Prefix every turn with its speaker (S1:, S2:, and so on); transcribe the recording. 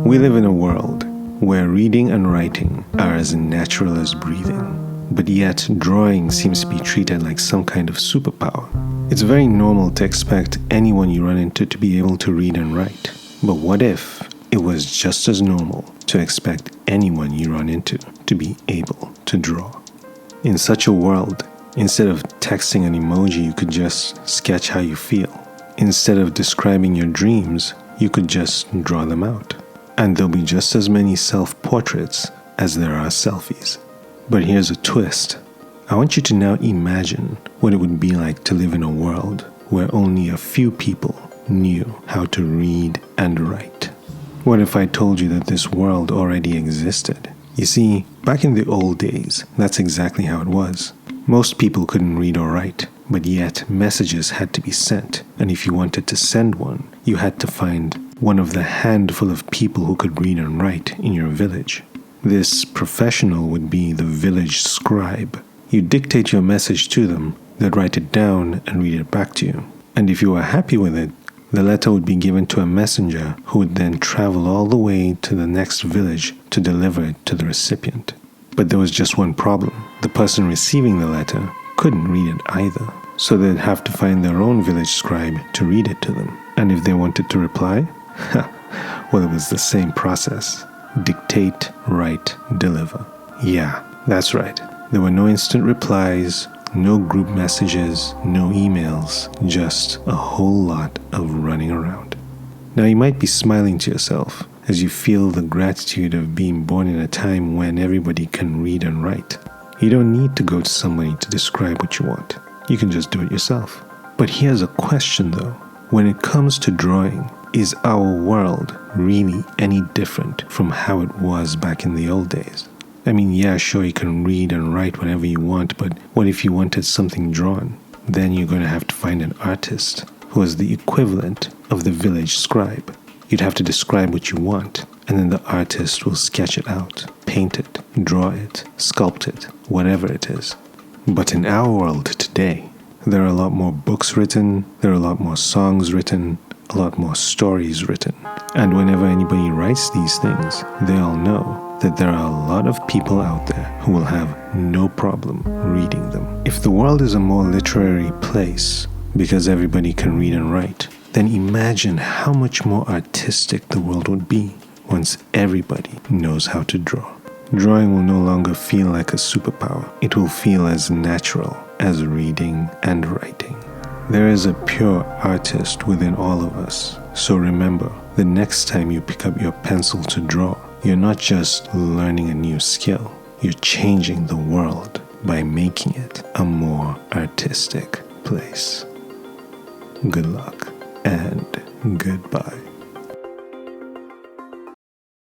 S1: We live in a world where reading and writing are as natural as breathing, but yet drawing seems to be treated like some kind of superpower. It's very normal to expect anyone you run into to be able to read and write, but what if it was just as normal to expect anyone you run into to be able to draw? In such a world, instead of texting an emoji, you could just sketch how you feel. Instead of describing your dreams, you could just draw them out. And there'll be just as many self-portraits as there are selfies. But here's a twist. I want you to now imagine what it would be like to live in a world where only a few people knew how to read and write. What if I told you that this world already existed? You see, back in the old days, that's exactly how it was. Most people couldn't read or write, but yet messages had to be sent, and if you wanted to send one, you had to find one of the handful of people who could read and write in your village. This professional would be the village scribe. You dictate your message to them, they'd write it down and read it back to you. And if you were happy with it, the letter would be given to a messenger who would then travel all the way to the next village to deliver it to the recipient. But there was just one problem. The person receiving the letter couldn't read it either, so they'd have to find their own village scribe to read it to them. And if they wanted to reply, well, it was the same process. Dictate, write, deliver. Yeah, that's right. There were no instant replies, no group messages, no emails, just a whole lot of running around. Now you might be smiling to yourself as you feel the gratitude of being born in a time when everybody can read and write. You don't need to go to somebody to describe what you want. You can just do it yourself. But here's a question though. When it comes to drawing, is our world really any different from how it was back in the old days? I mean, yeah, sure, you can read and write whatever you want, but what if you wanted something drawn? Then you're going to have to find an artist who is the equivalent of the village scribe. You'd have to describe what you want, and then the artist will sketch it out, paint it, draw it, sculpt it, whatever it is. But in our world today, there are a lot more books written, there are a lot more songs written, a lot more stories written. And whenever anybody writes these things, they all know that there are a lot of people out there who will have no problem reading them. If the world is a more literary place because everybody can read and write, then imagine how much more artistic the world would be once everybody knows how to draw. Drawing will no longer feel like a superpower. It will feel as natural as reading and writing. There is a pure artist within all of us. So remember, the next time you pick up your pencil to draw, you're not just learning a new skill. You're changing the world by making it a more artistic place. Good luck and goodbye.